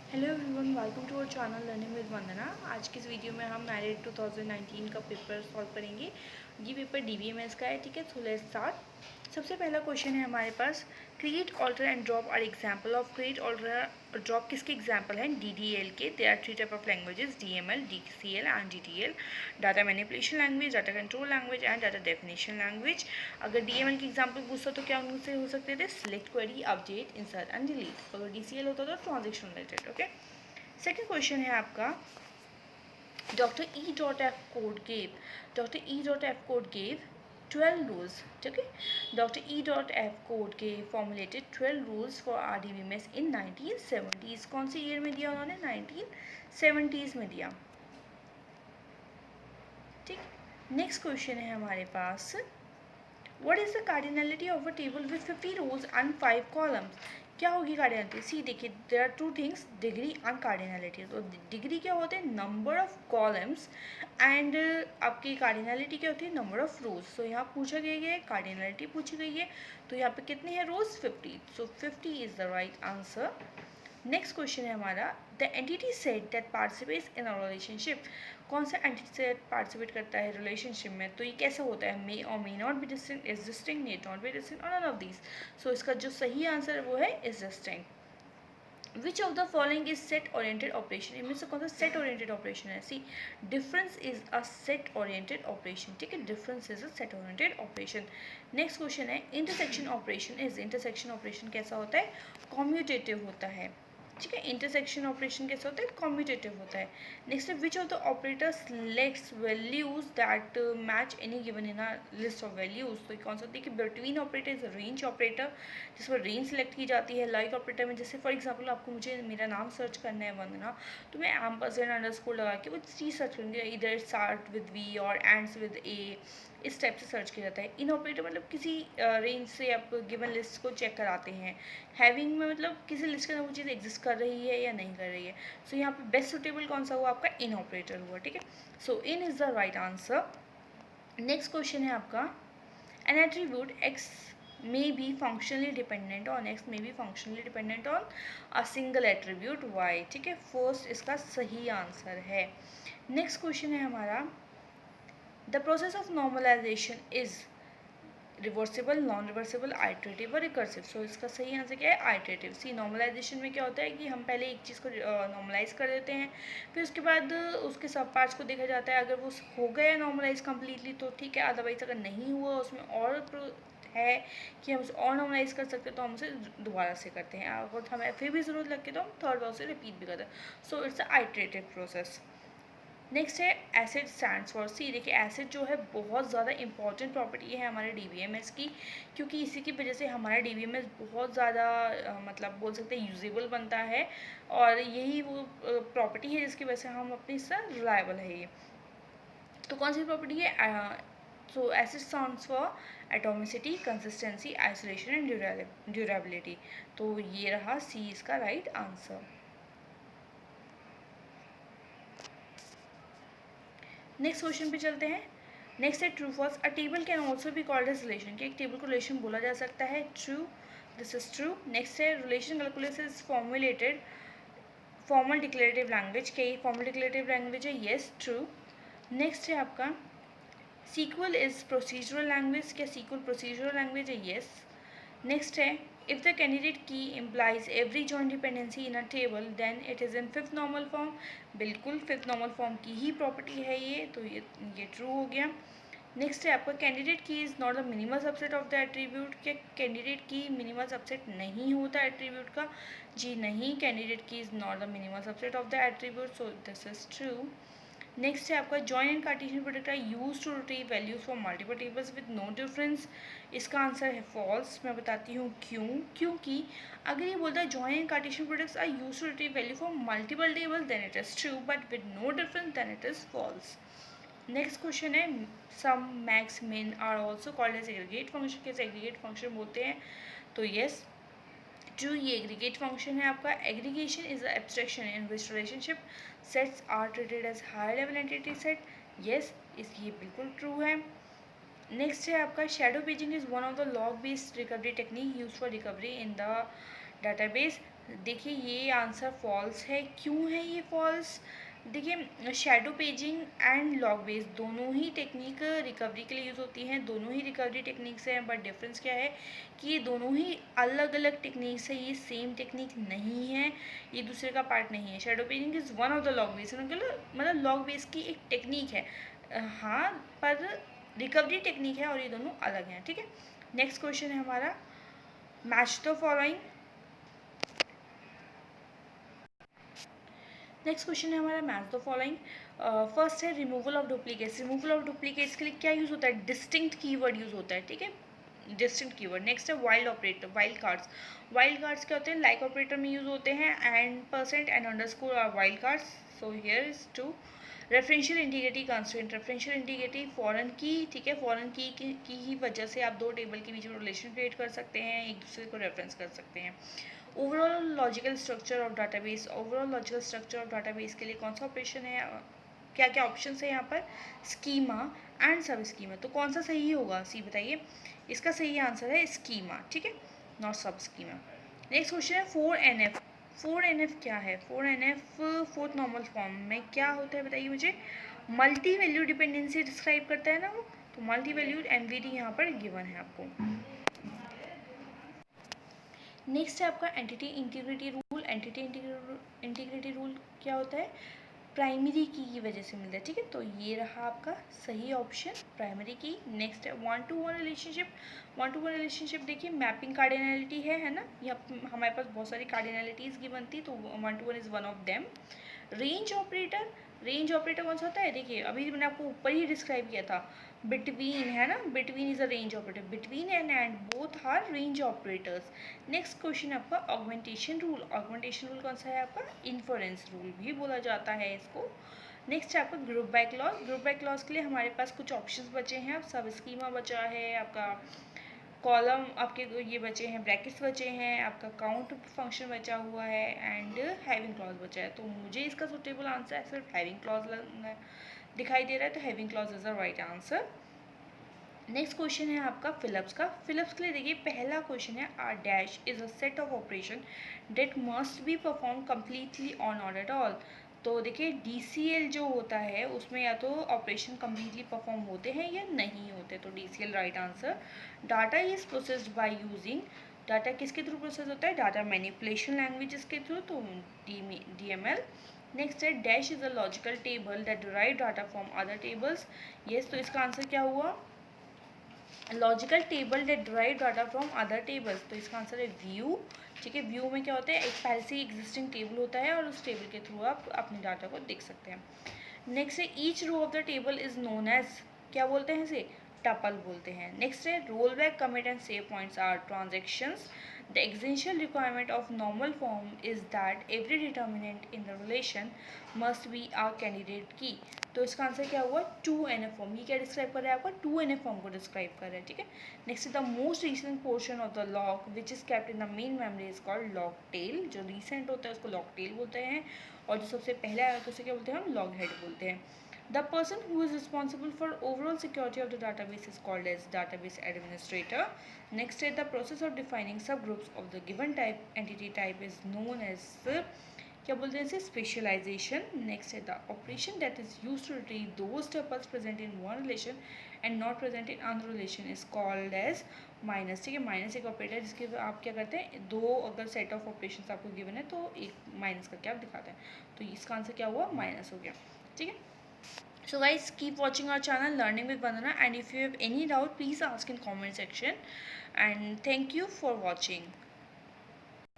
Hello everyone, welcome to our channel learning with Vandana. आज की इस वीडियो में हम मैरिड 2019 का पेपर सॉल्व करेंगे। ये पेपर डीबीएमएस का है, ठीक है। So let's start. सबसे पहला क्वेश्चन है हमारे पास, create alter and drop are example of. Create alter और ड्रॉप किसके एग्जाम्पल हैं? डीडीएल के। They are three type of languages, DML, DCL and DTL. Data manipulation language, data control language and data definition language. अगर DML की example पूछता तो क्या उनसे हो सकते थे? Select, query, update, insert and delete. अगर डीसीएल होता तो transaction related. Okay, second question है आपका, doctor E dot F code gave. Doctor E dot F code gave 12 rules, ठीक है। Doctor E dot F code gave formulated 12 rules for RDBMS in 1970s। कौन से year में दिया उन्होंने? 1970s में दिया, ठीक। नेक्स्ट क्वेश्चन है हमारे पास, What is the cardinality of a table with 50 rows and 5 columns? क्या होगी कार्डिनलिटी? सी देखिए, there are two things, degree and cardinality. तो डिग्री क्या होते हैं? Number of columns. एंड आपकी कार्डिनलिटी क्या होती है? Number of rows. तो यहाँ पूछा गया है, कार्डिनलिटी पूछी गई है, तो यहाँ पे कितनी है रोज? 50। सो 50 is the right answer. Next question है हमारा, the entity set that participates in a relationship. कौन सा एंटिटी सेट पार्टिसिपेट करता है रिलेशनशिप में? तो ये कैसा होता है? मे और may not be distinct, is distinct, need not be distinct, और नन ऑफ दीज। सो इसका जो सही आंसर है वो है is distinct. Which of the following is set oriented operation? इनमें से कौन सा सेट ओरिएंटेड ऑपरेशन है? C, difference is a set oriented operation, ठीक है। Difference is a set oriented operation. Next question है, intersection operation is. Intersection operation कैसा होता है? कॉम्यूटेटिव होता है, ठीक है। इंटरसेक्शन ऑपरेशन कैसा होता है? कॉम्यूटेटिव होता है। नेक्स्ट है, विच of the operator selects values that match any given in a list of values. तो कौन सा होती है कि between operator is range operator, जिसमें रेंज सेलेक्ट की जाती है। लाइक ऑपरेटर में जैसे फॉर एग्जाम्पल आपको मुझे मेरा नाम सर्च करना है वंदना, तो मैं एम्परसेंड अंडरस्कोर लगा के वो चीज़ सर्च करूँगी, इधर स्टार्ट विद वी और एंड्स विद ए, इस टाइप से सर्च किया जाता है। इन ऑपरेटर मतलब किसी रेंज से आप गिवन लिस्ट को चेक कराते हैं। हैविंग में मतलब किसी लिस्ट के अंदर वो चीज़ एग्जिस्ट कर रही है या नहीं कर रही है। सो यहाँ पे बेस्ट सुटेबल कौन सा हुआ? आपका इन ऑपरेटर हुआ, ठीक है। So in is the right answer. Next question है आपका, an attribute X may be functionally dependent on x, may be functionally dependent on a single attribute y, ठीक है। फर्स्ट इसका सही आंसर है। नेक्स्ट क्वेश्चन है हमारा, the process of normalisation is reversible, non reversible, iterative और recursive. So इसका सही आंसर क्या है? आइटरेटिव। सी, नॉर्मलाइजेशन में क्या होता है कि हम पहले एक चीज़ को नॉर्मलाइज कर देते हैं, फिर उसके बाद उसके सब पार्ट्स को देखा जाता है। अगर वो हो गया नॉर्मलाइज कम्प्लीटली तो ठीक है, अदरवाइज अगर नहीं हुआ, उसमें और है कि हम उसे और नॉर्मलाइज कर सकते हैं, तो हम उसे दोबारा से करते हैं। अगर हमें फिर भी ज़रूरत लगती है तो हम थर्ड बार उसे रिपीट भी करते हैं। So it's a iterative process. Next है एसिड स्टैंड्स फॉर। सी देखिए, एसिड जो है बहुत ज़्यादा इंपॉर्टेंट प्रॉपर्टी है हमारे डीबीएमएस की, क्योंकि इसी की वजह से हमारा डीबीएमएस बहुत ज़्यादा मतलब बोल सकते हैं यूजेबल बनता है, और यही वो प्रॉपर्टी है जिसकी वजह से हम अपनी इससे रिलायबल है ये। तो कौन सी प्रॉपर्टी है? सो acid stands for atomicity, consistency, isolation and durability. तो ये रहा सी इसका राइट आंसर। नेक्स्ट क्वेश्चन पे चलते हैं। नेक्स्ट है true false. A table can also be called as relation, कि एक टेबल को रिलेशन बोला जा सकता है। True, this is true. Next है, relation calculus is formulated formal declarative language. क्या ये फॉर्मल डिक्लेरेटिव लैंग्वेज है? Yes, true. नेक्स्ट है आपका, सीक्वल इज प्रोसीजरल लैंग्वेज। क्या सीक्वल प्रोसीजरल लैंग्वेज है? येस। नेक्स्ट है, if the candidate key implies every joint dependency in a table then it is in fifth normal form. बिल्कुल fifth normal form की ही property है ये, तो ये ट्रू हो गया। नेक्स्ट है आपका, candidate key is not the minimal subset of the attribute. क्या कैंडिडेट की मिनिमल सबसेट नहीं होता एट्रीब्यूट का? जी नहीं, candidate key is not the minimal subset of the attribute, so this is true. Next है आपका, join and Cartesian product are use to retrieve values for multiple tables with no difference. इसका answer है false. मैं बताती हूँ क्यों। क्योंकि अगर ये बोलता है join and Cartesian products are use to retrieve value for multiple tables then it is true, but with no difference then it is false. Next question है, sum, max, min are also called as aggregate function. कैसे aggregate function बोलते हैं? तो yes, true, ये aggregate function है आपका। Aggregation is a abstraction in which relationship sets are treated as higher level entity set. Yes, इस ये बिल्कुल ट्रू है। नेक्स्ट है आपका, shadow paging is one of the log based recovery technique use for recovery in the database. देखिए ये answer false है। क्यों है ये फॉल्स? देखिए shadow paging and log base दोनों ही टेक्निक रिकवरी के लिए यूज़ होती हैं, दोनों ही रिकवरी टेक्निक्स हैं, बट डिफरेंस क्या है कि ये दोनों ही अलग अलग टेक्निक्स है, ये सेम टेक्निक नहीं है, ये दूसरे का पार्ट नहीं है। Shadow paging is one of the log base, मतलब लॉग बेस की एक टेक्निक है, हाँ, पर रिकवरी टेक्निक है और ये दोनों अलग हैं, ठीक है। नेक्स्ट क्वेश्चन है हमारा, match the following. Next question है हमारा, मैच द फॉलोइंग। फर्स्ट है removal of duplicates. Removal of duplicates के लिए क्या यूज़ होता है? डिस्टिंक्ट कीवर्ड यूज़ होता है, ठीक है, डिस्टिंक्ट कीवर्ड। नेक्स्ट है wild operator, wild cards. Wild cards क्या होते हैं? लाइक ऑपरेटर में यूज़ होते हैं, and percent and underscore are wild cards. So here is two. Referential integrity constraint, referential integrity foreign key, ठीक है, फॉरेन की ही वजह से आप दो टेबल के बीच में रिलेशन क्रिएट कर सकते हैं, एक दूसरे को रेफरेंस कर सकते हैं। Overall logical structure of database, overall logical structure of database के लिए कौन सा ऑपरेशन है, क्या क्या ऑप्शन है यहाँ पर? स्कीमा एंड सब स्कीमा। तो कौन सा सही होगा, सी बताइए। इसका सही आंसर है स्कीमा, ठीक है, नॉट सब स्कीमा। नेक्स्ट क्वेश्चन है 4NF। 4NF क्या है? 4NF फोर्थ नॉर्मल फॉर्म में क्या होता है बताइए मुझे। मल्टी वैल्यू डिपेंडेंसी डिस्क्राइब करता है ना वो, तो मल्टी वैल्यूड एमवीडी यहाँ पर गिवन है आपको। नेक्स्ट है आपका entity integrity rule. Entity integrity rule क्या होता है? प्राइमरी की वजह से मिलता है, ठीक है, तो ये रहा आपका सही ऑप्शन, प्राइमरी की। नेक्स्ट है 1-to-1 रिलेशनशिप। 1-to-1 रिलेशनशिप देखिए मैपिंग कार्डिनलिटी है ना, यहाँ हमारे पास बहुत सारी कार्डिनलिटीज़ की बनती, तो 1-to-1 is one of them. Range operator, range operator कौन सा होता है? देखिए अभी मैंने आपको ऊपर ही डिस्क्राइब किया था, बिटवीन है ना, between is a range operator, between and both are range operators. Next question आपका ऑगमेंटेशन रूल। ऑगमेंटेशन रूल कौन सा है आपका? इन्फरेंस रूल भी बोला जाता है इसको। नेक्स्ट है आपका group by clause. Group by clause के लिए हमारे पास कुछ ऑप्शंस बचे हैं, अब सब स्कीमा बचा है आपका, कॉलम आपके ये बचे हैं, ब्रैकेट्स बचे हैं, आपका काउंट फंक्शन बचा हुआ है, एंड हैविंग क्लॉज बचा है। तो मुझे इसका सुटेबल आंसर सिर्फ हैविंग क्लॉज दिखाई दे रहा है, तो having clause is the right answer. Next question है आपका फिलिप्स का। फिलिप्स के लिए देखिए पहला क्वेश्चन है, R dash is a set of operation that must be perform completely on not at all. तो देखिए DCL जो होता है उसमें या तो ऑपरेशन कम्प्लीटली परफॉर्म होते हैं या नहीं होते, तो DCL right answer. Data is processed by using, data किसके थ्रू प्रोसेस होता है? डाटा मैनिपुलेशन लैंग्वेजेस के थ्रू, तो DML। नेक्स्ट है dash is a logical table that derive data from other tables. Yes, तो इसका आंसर क्या हुआ? Logical table that derive data from other tables, तो इसका आंसर है व्यू, ठीक है। व्यू में क्या होता है? एक पहले से एग्जिस्टिंग टेबल होता है और उस टेबल के थ्रू आप अपने डाटा को देख सकते हैं। नेक्स्ट है each row of the table is known as, क्या बोलते हैं इसे? टपल बोलते हैं। नेक्स्ट है rollback, commit and save points are transactions. The essential requirement of normal form is that every determinant in the relation must be a candidate key. तो इसका answer क्या हुआ? 2NF form. ये क्या describe कर रहा है? आपका 2NF फॉर्म को डिस्क्राइब कर रहा है, ठीक है। Next is the most recent portion of the log which is kept in the main memory is called log tail. जो रिसेंट होता है उसको लॉग टेल बोलते हैं, और जो सबसे पहले आया तो उसे क्या बोलते हैं? हम लॉग हेड बोलते हैं। The person who is responsible for overall security of the database is called as database administrator. Next is the process of defining subgroups of the given type entity type is known as क्या बोलते हैं इसे? Specialisation. Next है the operation that is use to retrieve those tuples present in one relation and not present in another relation is called as minus, ठीक है। Minus एक operator जिसके आप क्या करते हैं, दो अगर सेट ऑफ ऑपरेशन आपको गिवन है तो एक माइनस करके आप दिखाते हैं, तो इसका आंसर क्या हुआ? माइनस हो गया, ठीक है। So guys, keep watching our channel Learning with Vandana, and if you have any doubt please ask in comment section, and thank you for watching.